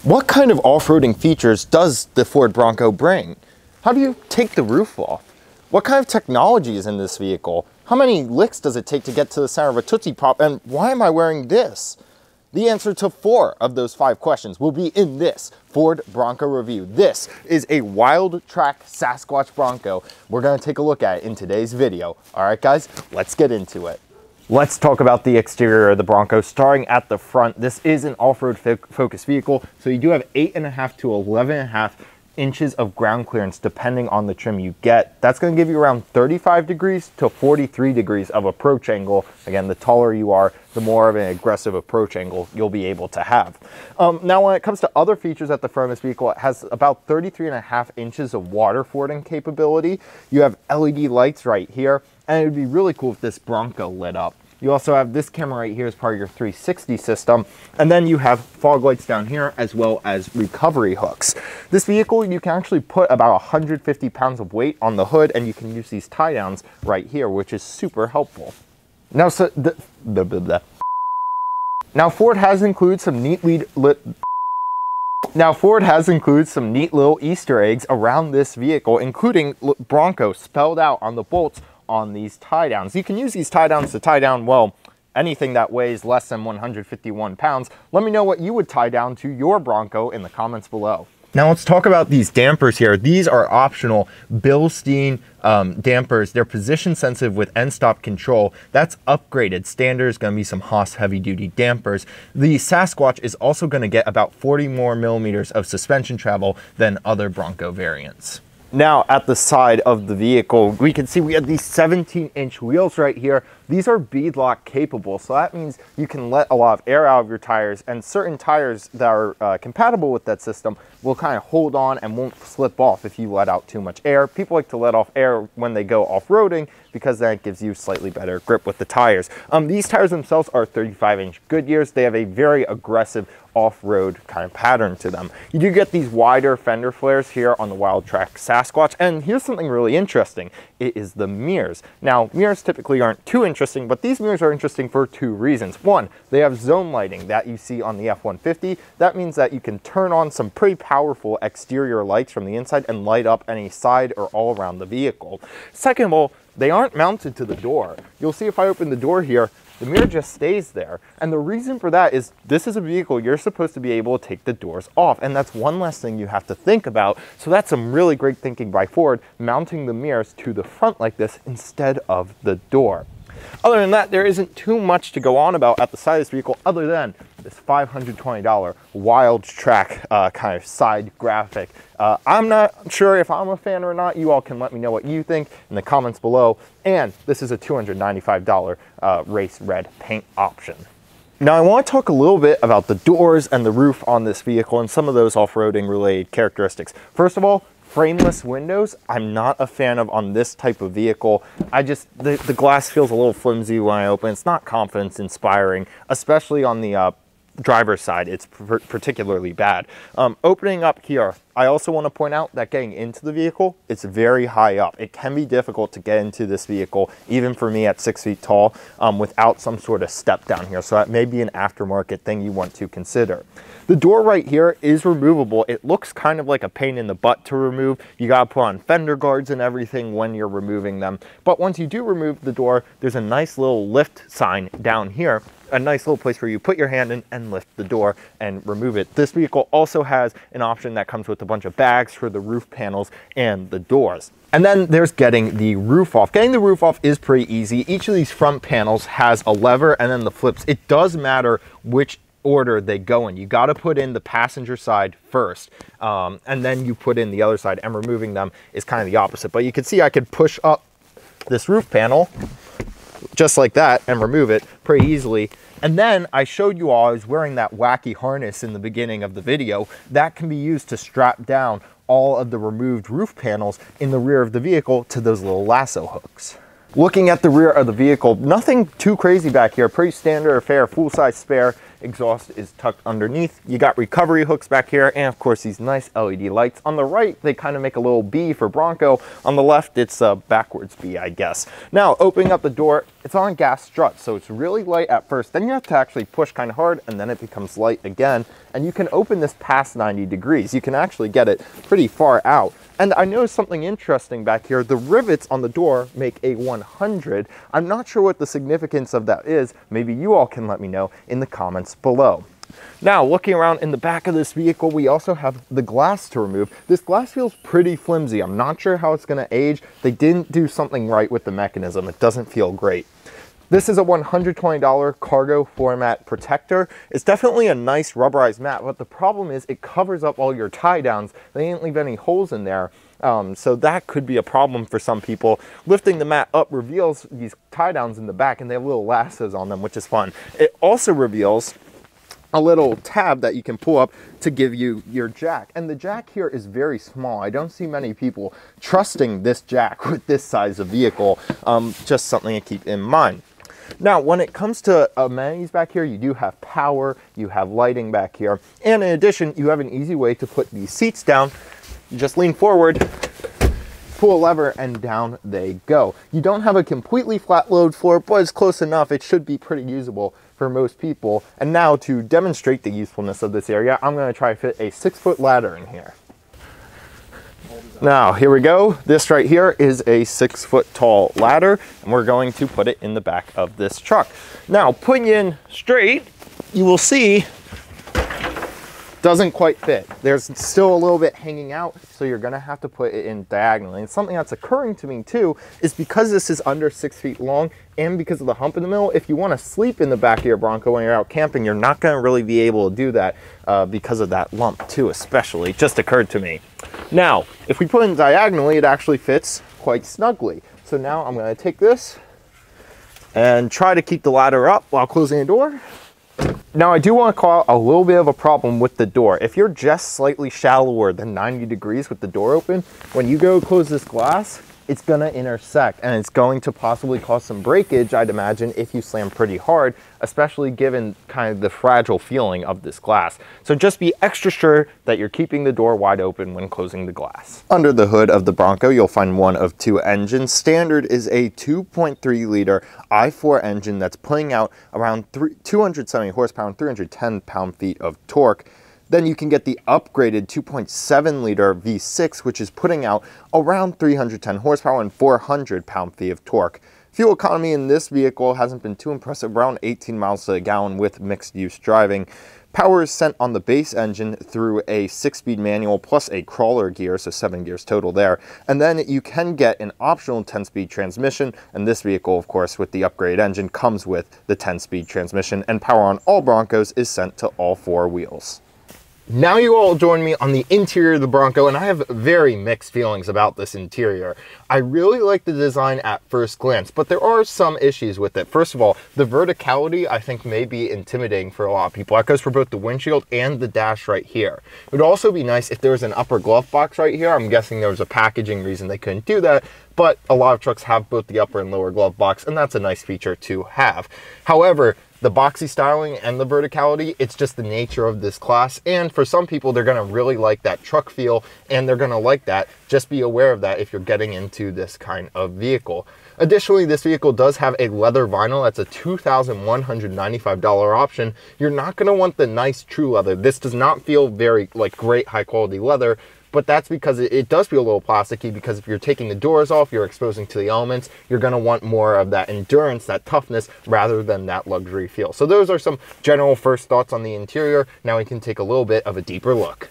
What kind of off-roading features does the Ford Bronco bring? How do you take the roof off? What kind of technology is in this vehicle? How many licks does it take to get to the center of a Tootsie Pop? And why am I wearing this? The answer to 4 of those 5 questions will be in this Ford Bronco review. This is a Wildtrak Sasquatch Bronco. We're going to take a look at it in today's video. All right, guys, let's get into it. Let's talk about the exterior of the Bronco, starting at the front. This is an off-road focused vehicle, so you do have 8.5 to 11.5 inches of ground clearance depending on the trim you get. That's going to give you around 35 degrees to 43 degrees of approach angle. Again, the taller you are, the more of an aggressive approach angle you'll be able to have. Now, when it comes to other features at the front of this vehicle, it has about 33.5 inches of water fording capability. You have LED lights right here, and it would be really cool if this Bronco lit up. You also have this camera right here as part of your 360 system, and then you have fog lights down here as well as recovery hooks. This vehicle, you can actually put about 150 pounds of weight on the hood, and you can use these tie downs right here, which is super helpful. Now, Now Ford has included some neat little Easter eggs around this vehicle, including Bronco spelled out on the bolts on these tie downs. You can use these tie downs to tie down, well, anything that weighs less than 151 pounds. Let me know what you would tie down to your Bronco in the comments below. Now let's talk about these dampers here. These are optional Bilstein dampers. They're position sensitive with end stop control. That's upgraded. Standard is going to be some Haas heavy duty dampers. The Sasquatch is also going to get about 40 more millimeters of suspension travel than other Bronco variants. Now at the side of the vehicle, we can see we have these 17-inch wheels right here. These are beadlock capable, so that means you can let a lot of air out of your tires, and certain tires that are compatible with that system will kind of hold on and won't slip off if you let out too much air. People like to let off air when they go off-roading because then it gives you slightly better grip with the tires. These tires themselves are 35-inch Goodyears. They have a very aggressive off-road kind of pattern to them. You do get these wider fender flares here on the Wildtrak Sasquatch, and here's something really interesting. It is the mirrors. Now, mirrors typically aren't too interesting, but these mirrors are interesting for 2 reasons. One, they have zone lighting that you see on the F-150. That means that you can turn on some pretty powerful exterior lights from the inside and light up any side or all around the vehicle. Second of all, they aren't mounted to the door. You'll see if I open the door here, the mirror just stays there. And the reason for that is this is a vehicle you're supposed to be able to take the doors off, and that's one less thing you have to think about. So that's some really great thinking by Ford, mounting the mirrors to the front like this instead of the door. Other than that, there isn't too much to go on about at the side of this vehicle other than this $520 Wildtrak kind of side graphic. I'm not sure if I'm a fan or not. You all can let me know what you think in the comments below. And this is a $295 race red paint option. Now I want to talk a little bit about the doors and the roof on this vehicle and some of those off-roading related characteristics. First of all, frameless windows, I'm not a fan of on this type of vehicle. The glass feels a little flimsy when I open. It's not confidence inspiring, especially on the driver's side. It's particularly bad. Opening up here, I also want to point out that getting into the vehicle, it's very high up. It can be difficult to get into this vehicle, even for me at 6 feet tall, without some sort of step down here. So that may be an aftermarket thing you want to consider. The door right here is removable. It looks kind of like a pain in the butt to remove. You gotta put on fender guards and everything when you're removing them. But once you do remove the door, there's a nice little lift sign down here, a nice little place where you put your hand in and lift the door and remove it. This vehicle also has an option that comes with a bunch of bags for the roof panels and the doors. And then there's getting the roof off. Getting the roof off is pretty easy. Each of these front panels has a lever and then the flips. It does matter which order they go in. You got to put in the passenger side first, and then you put in the other side, and removing them is kind of the opposite. But you can see I could push up this roof panel just like that and remove it pretty easily. And then I showed you all I was wearing that wacky harness in the beginning of the video. That can be used to strap down all of the removed roof panels in the rear of the vehicle to those little lasso hooks. Looking at the rear of the vehicle, nothing too crazy back here. Pretty standard fare, full-size spare. exhaust is tucked underneath. You got recovery hooks back here, and of course these nice LED lights. On the right, they kind of make a little B for Bronco. On the left, it's a backwards B, I guess. Now, opening up the door, it's on a gas strut, so it's really light at first. Then you have to actually push kind of hard, and then it becomes light again. And you can open this past 90 degrees. You can actually get it pretty far out. And I noticed something interesting back here. The rivets on the door make a 100. I'm not sure what the significance of that is. Maybe you all can let me know in the comments below. Now, looking around in the back of this vehicle, we also have the glass to remove. This glass feels pretty flimsy. I'm not sure how it's going to age. They didn't do something right with the mechanism. It doesn't feel great. This is a $120 cargo floor mat protector. It's definitely a nice rubberized mat, but the problem is it covers up all your tie downs. They didn't leave any holes in there. So that could be a problem for some people. Lifting the mat up reveals these tie downs in the back, and they have little lassos on them, which is fun. It also reveals a little tab that you can pull up to give you your jack. And the jack here is very small. I don't see many people trusting this jack with this size of vehicle. Just something to keep in mind. Now, when it comes to amenities back here, you do have power, you have lighting back here, and in addition, you have an easy way to put these seats down. You just lean forward, pull a lever, and down they go. You don't have a completely flat load floor, but it's close enough. It should be pretty usable for most people. And now, to demonstrate the usefulness of this area, I'm going to try to fit a 6-foot ladder in here. Now, here we go. This right here is a 6-foot tall ladder, and we're going to put it in the back of this truck. Now, putting in straight, you will see doesn't quite fit. There's still a little bit hanging out, so you're gonna have to put it in diagonally. And something that's occurring to me too is because this is under 6 feet long and because of the hump in the middle, if you wanna sleep in the back of your Bronco when you're out camping, you're not gonna really be able to do that because of that lump too, especially. It just occurred to me. Now, if we put it in diagonally, it actually fits quite snugly. So now I'm gonna take this and try to keep the ladder up while closing the door. Now, I do want to call out a little bit of a problem with the door. If you're just slightly shallower than 90 degrees with the door open, when you go close this glass, it's going to intersect and it's going to possibly cause some breakage, I'd imagine, if you slam pretty hard, especially given kind of the fragile feeling of this glass. So just be extra sure that you're keeping the door wide open when closing the glass. Under the hood of the Bronco, you'll find one of two engines. Standard is a 2.3 liter i4 engine that's putting out around 270 horsepower and 310 pound-feet of torque. Then you can get the upgraded 2.7 liter V6, which is putting out around 310 horsepower and 400 pound-feet of torque. Fuel economy in this vehicle hasn't been too impressive, around 18 miles to the gallon with mixed-use driving. Power is sent on the base engine through a 6-speed manual plus a crawler gear, so 7 gears total there. And then you can get an optional 10-speed transmission, and this vehicle, of course, with the upgraded engine, comes with the 10-speed transmission, and power on all Broncos is sent to all 4 wheels. Now you all join me on the interior of the Bronco, and I have very mixed feelings about this interior. I really like the design at first glance, but there are some issues with it. First of all, the verticality I think may be intimidating for a lot of people. That goes for both the windshield and the dash right here. It would also be nice if there was an upper glove box right here. I'm guessing there was a packaging reason they couldn't do that, but a lot of trucks have both the upper and lower glove box, and that's a nice feature to have. However, the boxy styling and the verticality, it's just the nature of this class, and for some people they're going to really like that truck feel and they're going to like that. Just be aware of that if you're getting into this kind of vehicle. Additionally, this vehicle does have a leather vinyl. That's a $2,195 option. You're not going to want the nice true leather. This does not feel very like great high quality leather, but that's because it does feel a little plasticky, because if you're taking the doors off, you're exposing to the elements, you're going to want more of that endurance, that toughness, rather than that luxury feel. So those are some general first thoughts on the interior. Now we can take a little bit of a deeper look.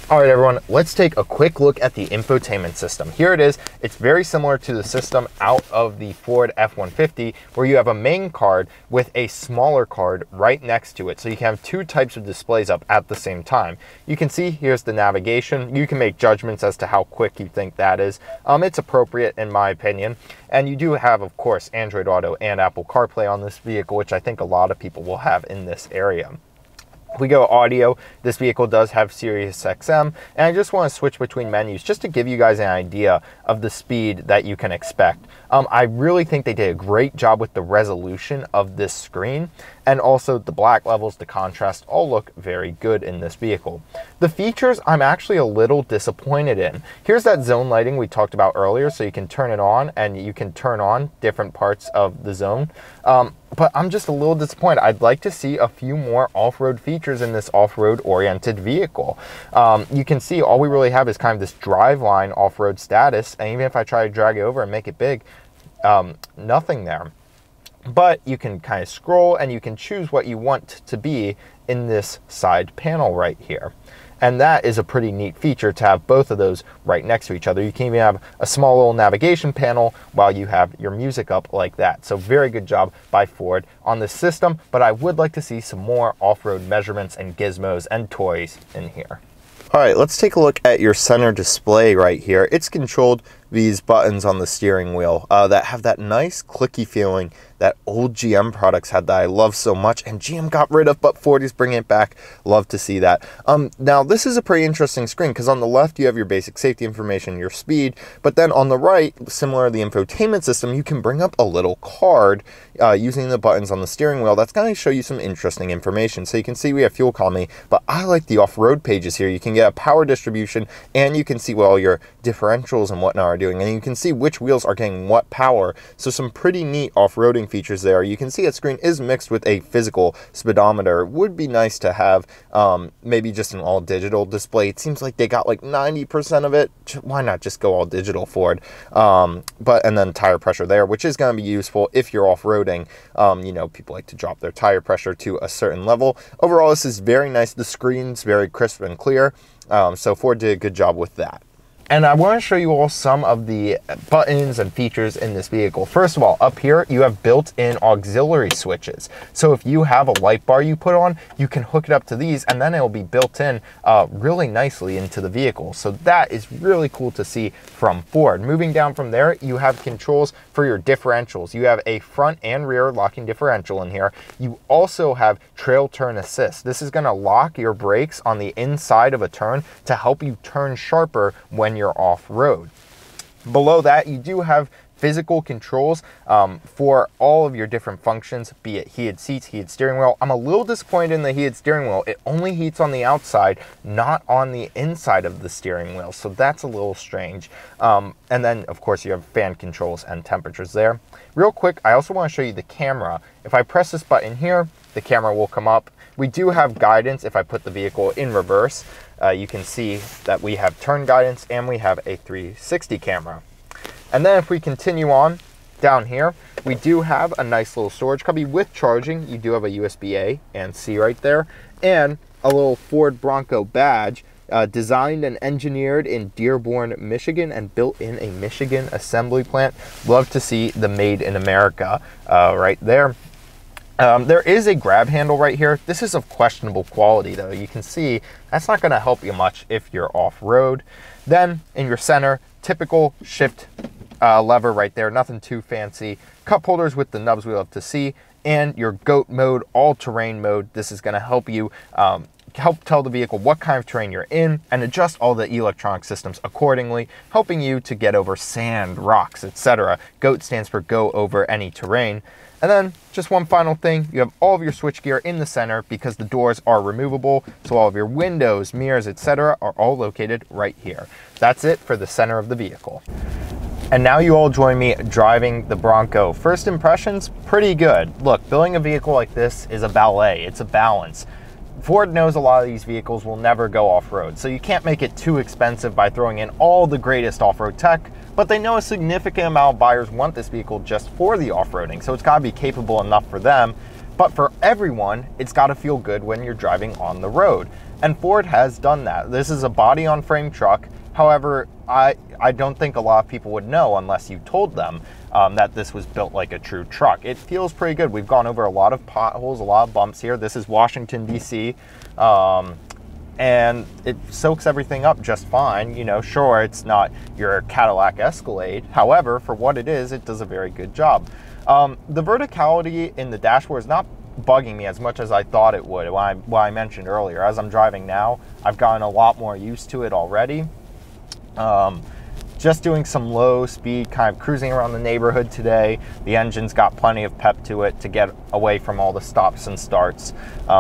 All right, everyone, let's take a quick look at the infotainment system. Here it is. It's very similar to the system out of the Ford F-150, where you have a main card with a smaller card right next to it. So you can have 2 types of displays up at the same time. You can see here's the navigation. You can make judgments as to how quick you think that is. It's appropriate in my opinion. And you do have, of course, Android Auto and Apple CarPlay on this vehicle, which I think a lot of people will have in this area. If we go audio, this vehicle does have Sirius XM, and I just want to switch between menus just to give you guys an idea of the speed that you can expect. I really think they did a great job with the resolution of this screen, And also the black levels, the contrast, all look very good in this vehicle. The features I'm actually a little disappointed in. Here's that zone lighting we talked about earlier, so you can turn it on and you can turn on different parts of the zone. But I'm just a little disappointed. I'd like to see a few more off-road features in this off-road oriented vehicle. You can see all we really have is kind of this driveline off-road status, and even if I try to drag it over and make it big, nothing there. But you can kind of scroll and you can choose what you want to be in this side panel right here. And that is a pretty neat feature to have both of those right next to each other. You can even have a small little navigation panel while you have your music up like that. So very good job by Ford on this system, but I would like to see some more off-road measurements and gizmos and toys in here. All right, let's take a look at your center display right here. It's controlled these buttons on the steering wheel that have that nice clicky feeling that old GM products had that I love so much, and GM got rid of, but Ford is bringing it back. Love to see that. Now, this is a pretty interesting screen because on the left, you have your basic safety information, your speed, but then on the right, similar to the infotainment system, you can bring up a little card using the buttons on the steering wheel. That's going to show you some interesting information. So you can see we have fuel economy, but I like the off-road pages here. You can get a power distribution, and you can see what all your differentials and whatnot are doing, and you can see which wheels are getting what power. So some pretty neat off-roading features there. You can see that screen is mixed with a physical speedometer. It would be nice to have maybe just an all digital display. It seems like they got like 90% of it. Why not just go all digital, Ford? And then tire pressure there, which is going to be useful if you're off-roading. You know, people like to drop their tire pressure to a certain level. Overall, this is very nice. The screen's very crisp and clear. So Ford did a good job with that. And I want to show you all some of the buttons and features in this vehicle. First of all, up here, you have built-in auxiliary switches. So if you have a light bar you put on, you can hook it up to these, and then it'll be built in really nicely into the vehicle. So that is really cool to see from Ford. Moving down from there, you have controls for your differentials. You have a front and rear locking differential in here. You also have trail turn assist. This is going to lock your brakes on the inside of a turn to help you turn sharper when you're off-road. Below that, you do have physical controls for all of your different functions, be it heated seats, heated steering wheel. I'm a little disappointed in the heated steering wheel. It only heats on the outside, not on the inside of the steering wheel, so that's a little strange. And then, of course, you have fan controls and temperatures there. Real quick, I also want to show you the camera. If I press this button here, the camera will come up. We do have guidance if I put the vehicle in reverse. You can see that we have turn guidance and we have a 360 camera. And then if we continue on down here, we do have a nice little storage cubby with charging. You do have a USB-A and C right there, and a little Ford Bronco badge designed and engineered in Dearborn, Michigan, and built in a Michigan assembly plant. Love to see the Made in America right there. There is a grab handle right here. This is of questionable quality though. You can see that's not going to help you much if you're off-road. Then in your center, typical shift lever right there, nothing too fancy. Cup holders with the nubs we love to see, and your GOAT mode, all-terrain mode. This is going to help you help tell the vehicle what kind of terrain you're in and adjust all the electronic systems accordingly, helping you to get over sand, rocks, etc. GOAT stands for go over any terrain. And then just one final thing, you have all of your switchgear in the center because the doors are removable. So all of your windows, mirrors, etc. are all located right here. That's it for the center of the vehicle. And now you all join me driving the Bronco. First impressions, pretty good. Look, building a vehicle like this is a ballet, it's a balance. Ford knows a lot of these vehicles will never go off-road, so you can't make it too expensive by throwing in all the greatest off-road tech, but they know a significant amount of buyers want this vehicle just for the off-roading, so it's got to be capable enough for them. But for everyone, it's got to feel good when you're driving on the road. And Ford has done that. This is a body-on-frame truck. However, I don't think a lot of people would know unless you told them that this was built like a true truck. It feels pretty good. We've gone over a lot of potholes, a lot of bumps here. This is Washington, D.C., and it soaks everything up just fine. You know, sure, it's not your Cadillac Escalade. However, for what it is, it does a very good job. The verticality in the dashboard is not bugging me as much as I thought it would. What I mentioned earlier, as I'm driving now, I've gotten a lot more used to it already. just doing some low speed, kind of cruising around the neighborhood today. The engine's got plenty of pep to it to get away from all the stops and starts.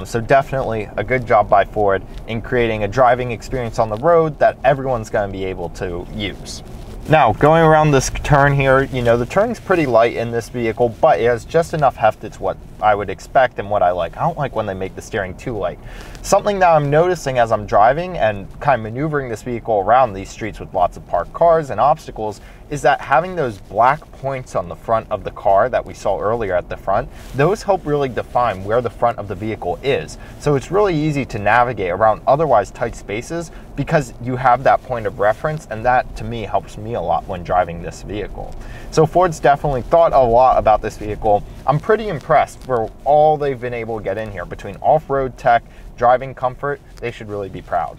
So definitely a good job by Ford in creating a driving experience on the road that everyone's going to be able to use. Now, going around this turn here, you know, the turning's pretty light in this vehicle, but it has just enough heft. It's what I would expect and what I like. I don't like when they make the steering too light. Something that I'm noticing as I'm driving and kind of maneuvering this vehicle around these streets with lots of parked cars and obstacles is that having those black points on the front of the car that we saw earlier at the front, those help really define where the front of the vehicle is. So it's really easy to navigate around otherwise tight spaces because you have that point of reference, and that to me helps me a lot when driving this vehicle. So Ford's definitely thought a lot about this vehicle. I'm pretty impressed for all they've been able to get in here between off-road tech, driving comfort. They should really be proud.